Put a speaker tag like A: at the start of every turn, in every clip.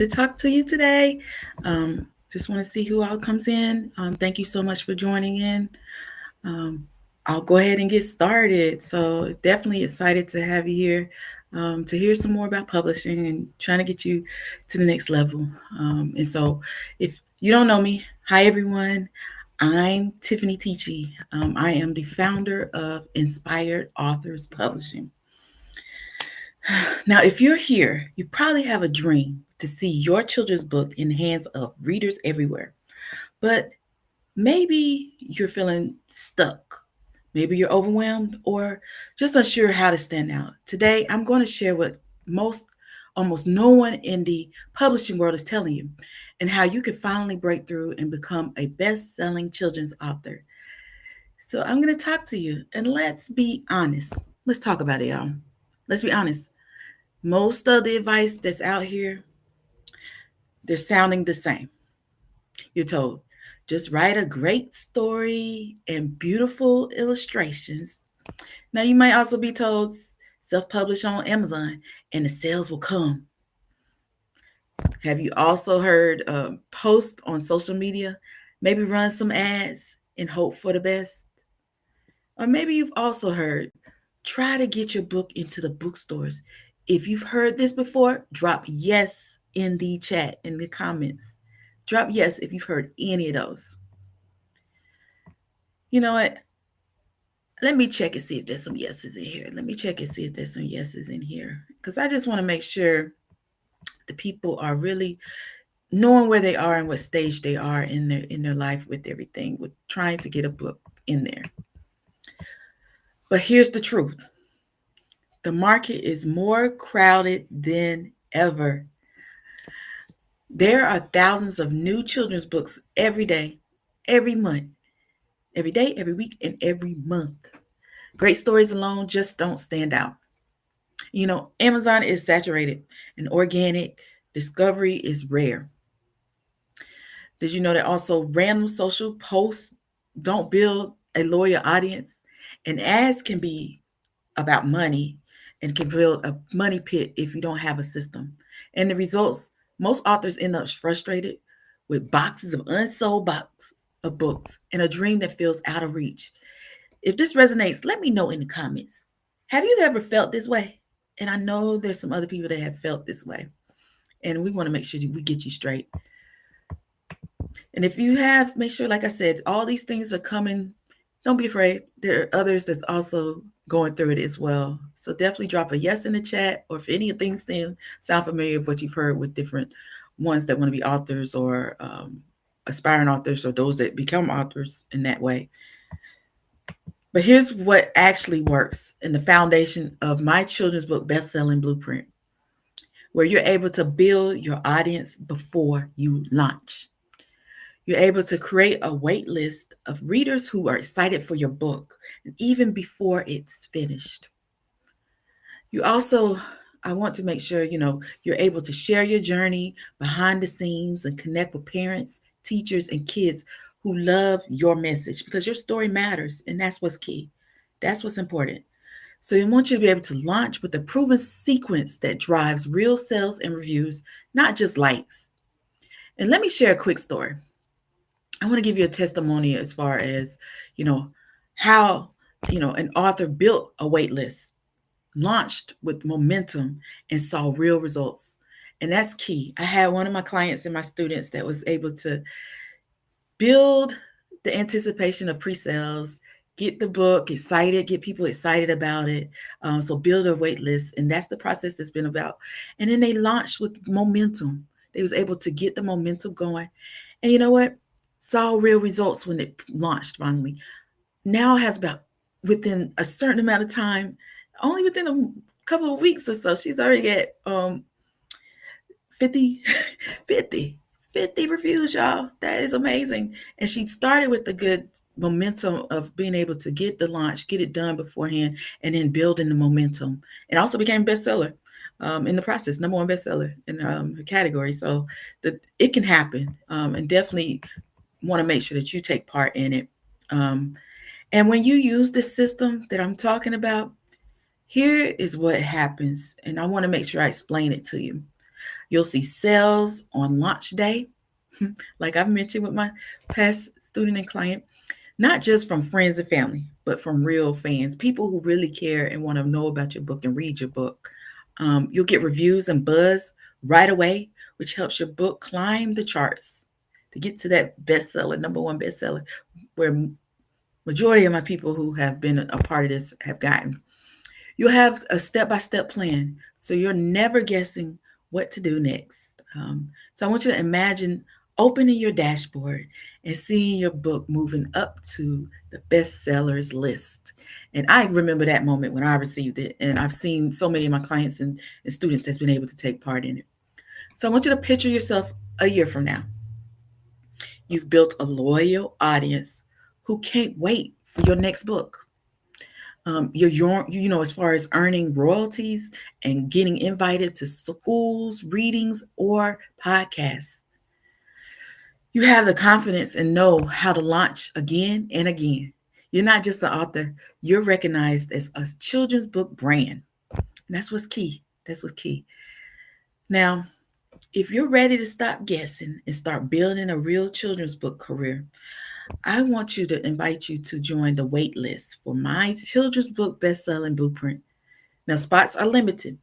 A: to talk to you today. Just want to see who all comes in. Thank you so much for joining in. Um, I'll go ahead and get started. So, definitely excited to have you here to hear some more about publishing and trying to get you to the next level. If you don't know me, hi everyone. I'm Tiffany Teachy. I am the founder of Inspired Authors Publishing. Now, if you're here, you probably have a dream to see your children's book in the hands of readers everywhere. But maybe you're feeling stuck. Maybe you're overwhelmed or just unsure how to stand out. Today, I'm going to share what almost no one in the publishing world is telling you and how you can finally break through and become a best-selling children's author. So, I'm going to talk to you and let's be honest. Let's talk about it, y'all. Let's be honest. Most of the advice that's out here, they're sounding the same. You're told just write a great story and beautiful illustrations. Now, you might also be told self publish on Amazon and the sales will come. Have you also heard post on social media? Maybe run some ads and hope for the best. Or maybe you've also heard try to get your book into the bookstores. If you've heard this before, drop yes in the chat, in the comments. Drop yes if you've heard any of those. You know what? Let me check and see if there's some yeses in here. Let me check and see if there's some yeses in here. Because I just want to make sure the people are really knowing where they are and what stage they are in their life with everything, with trying to get a book in there. But here's the truth. The market is more crowded than ever. There are thousands of new children's books every day, every month, every day, every week, and every month. Great stories alone just don't stand out. Amazon is saturated and organic discovery is rare. Did you know that also random social posts don't build a loyal audience? And ads can be about money and can build a money pit if you don't have a system. And the results, most authors end up frustrated with boxes of unsold boxes of books and a dream that feels out of reach. If this resonates, let me know in the comments. Have you ever felt this way? And I know there's some other people that have felt this way. And we want to make sure that we get you straight. And if you have, make sure, like I said, all these things are coming. Don't be afraid. There are others that's also going through it as well. So definitely drop a yes in the chat, or if any of things sound familiar with what you've heard with different ones that want to be authors or aspiring authors or those that become authors in that way. But here's what actually works in the foundation of my children's book, Bestselling Blueprint, where you're able to build your audience before you launch. You're able to create a wait list of readers who are excited for your book, even before it's finished. You also, I want to make sure, you're able to share your journey behind the scenes and connect with parents, teachers, and kids who love your message because your story matters. And that's what's key. That's what's important. So we want you to be able to launch with a proven sequence that drives real sales and reviews, not just likes. And let me share a quick story. I want to give you a testimony as far as, you know, how, an author built a wait list, launched with momentum, and saw real results. And that's key. I had one of my clients and my students that was able to build the anticipation of pre-sales, get the book excited, get people excited about it. So build a wait list. And that's the process that's been about. And then they launched with momentum. They was able to get the momentum going. And you know what? Saw real results when it launched finally. Now has about within a certain amount of time, only within a couple of weeks or so, she's already at 50, 50, 50 reviews, y'all. That is amazing. And she started with the good momentum of being able to get the launch, get it done beforehand, and then building the momentum. And also became bestseller in the process, number one bestseller in her category. So it can happen, and definitely want to make sure that you take part in it. And when you use the system that I'm talking about, here is what happens. And I want to make sure I explain it to you. You'll see sales on launch day, like I've mentioned with my past student and client, not just from friends and family, but from real fans, people who really care and want to know about your book and read your book. You'll get reviews and buzz right away, which helps your book climb the charts to get to that bestseller, number one bestseller, where majority of my people who have been a part of this have gotten. You'll have a step-by-step plan, so you're never guessing what to do next. So I want you to imagine opening your dashboard and seeing your book moving up to the bestsellers list. And I remember that moment when I received it, and I've seen so many of my clients and students that's been able to take part in it. So I want you to picture yourself a year from now. You've built a loyal audience who can't wait for your next book. As far as earning royalties and getting invited to schools, readings, or podcasts. You have the confidence and know how to launch again and again. You're not just an author, you're recognized as a children's book brand. And that's what's key. That's what's key. Now, if you're ready to stop guessing and start building a real children's book career, I want you to invite you to join the waitlist for my children's book best-selling blueprint. Now, spots are limited,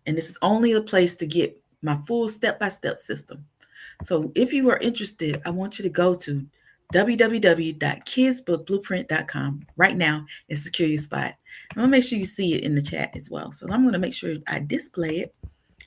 A: and this is only a place to get my full step-by-step system. So if you are interested, I want you to go to www.kidsbookblueprint.com right now and secure your spot. I'm going to make sure you see it in the chat as well. So I'm going to make sure I display it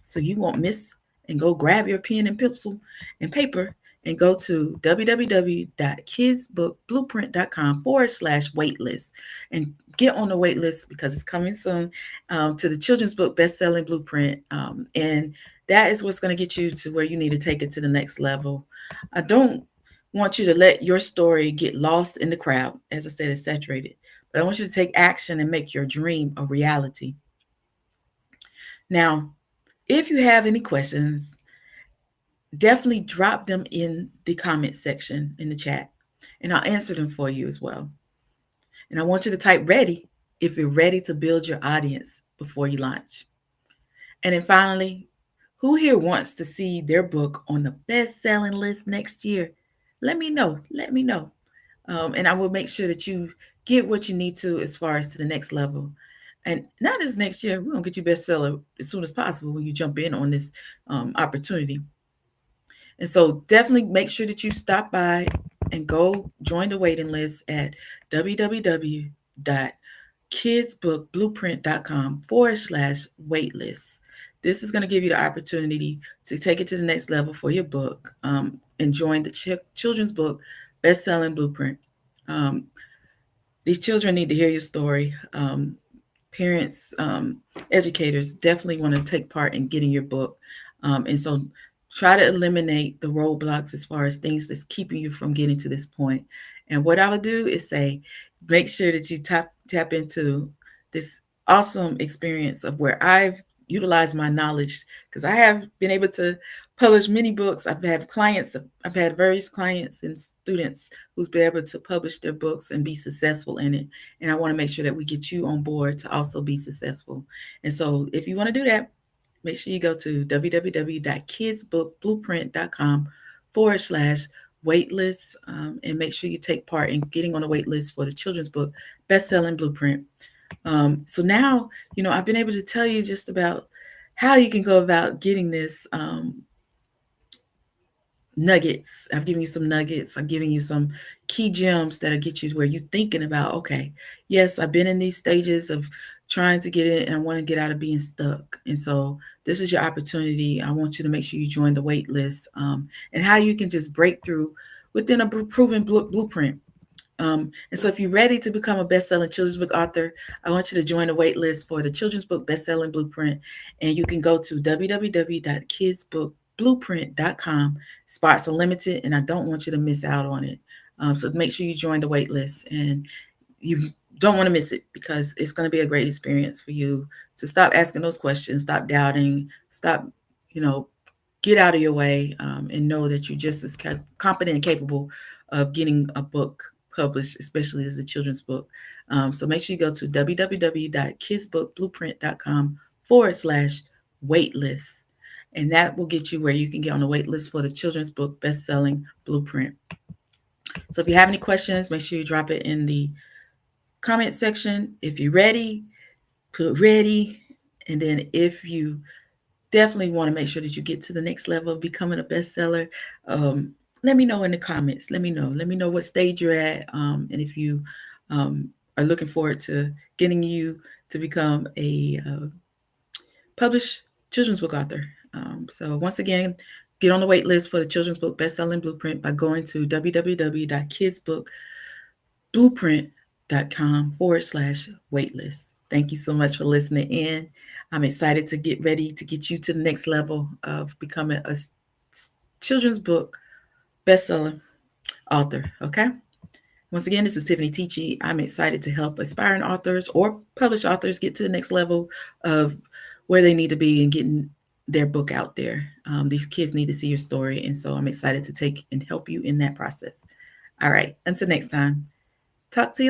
A: so you won't miss, and go grab your pen and pencil and paper and go to www.kidsbookblueprint.com/waitlist and get on the wait list because it's coming soon, to the children's book best-selling blueprint. And that is what's going to get you to where you need to take it to the next level. I don't want you to let your story get lost in the crowd. As I said, it's saturated. But I want you to take action and make your dream a reality. Now, if you have any questions, definitely drop them in the comment section in the chat, and I'll answer them for you as well. And I want you to type ready if you're ready to build your audience before you launch. And then finally, who here wants to see their book on the best-selling list next year? Let me know. Let me know. And I will make sure that you get what you need to as far as to the next level. And not as next year, we're going to get you bestseller as soon as possible when you jump in on this opportunity. And so definitely make sure that you stop by and go join the waiting list at www.kidsbookblueprint.com/waitlist. This is going to give you the opportunity to take it to the next level for your book, and join the children's book best-selling blueprint. Um, these children need to hear your story. Parents, educators definitely want to take part in getting your book. And so try to eliminate the roadblocks as far as things that's keeping you from getting to this point. And what I would do is say, make sure that you tap into this awesome experience of where I've utilized my knowledge, because I have been able to publish many books. I've had various clients and students who's been able to publish their books and be successful in it. And I want to make sure that we get you on board to also be successful. And so if you want to do that, make sure you go to www.kidsbookblueprint.com/waitlist, and make sure you take part in getting on the wait list for the children's book best-selling blueprint. So now, I've been able to tell you just about how you can go about getting this, nuggets. I've given you some nuggets. I'm giving you some key gems that'll get you to where you're thinking about, okay, yes, I've been in these stages of trying to get it and I want to get out of being stuck. And so this is your opportunity. I want you to make sure you join the wait list, and how you can just break through within a proven blueprint. And so if you're ready to become a best-selling children's book author, I want you to join the wait list for the children's book best-selling blueprint. And you can go to www.kidsbookblueprint.com. Spots are limited, and I don't want you to miss out on it. So make sure you join the wait list, and you don't want to miss it because it's going to be a great experience for you to stop asking those questions, stop doubting, stop, get out of your way, and know that you're just as competent and capable of getting a book published, especially as a children's book. So make sure you go to www.kidsbookblueprint.com/waitlist. And that will get you where you can get on the wait list for the children's book best-selling blueprint. So if you have any questions, make sure you drop it in the comment section. If you're ready, put ready. And then if you definitely want to make sure that you get to the next level of becoming a bestseller, let me know in the comments. Let me know. Let me know what stage you're at. And if you are looking forward to getting you to become a published children's book author. So once again, get on the wait list for the children's book best-selling blueprint by going to www.kidsbookblueprint.com/waitlist. Thank you so much for listening in. I'm excited to get ready to get you to the next level of becoming a children's book bestseller author. Okay. Once again, this is Tiffany Teachy. I'm excited to help aspiring authors or published authors get to the next level of where they need to be in getting their book out there. These kids need to see your story. And so I'm excited to take and help you in that process. All right. Until next time, talk to you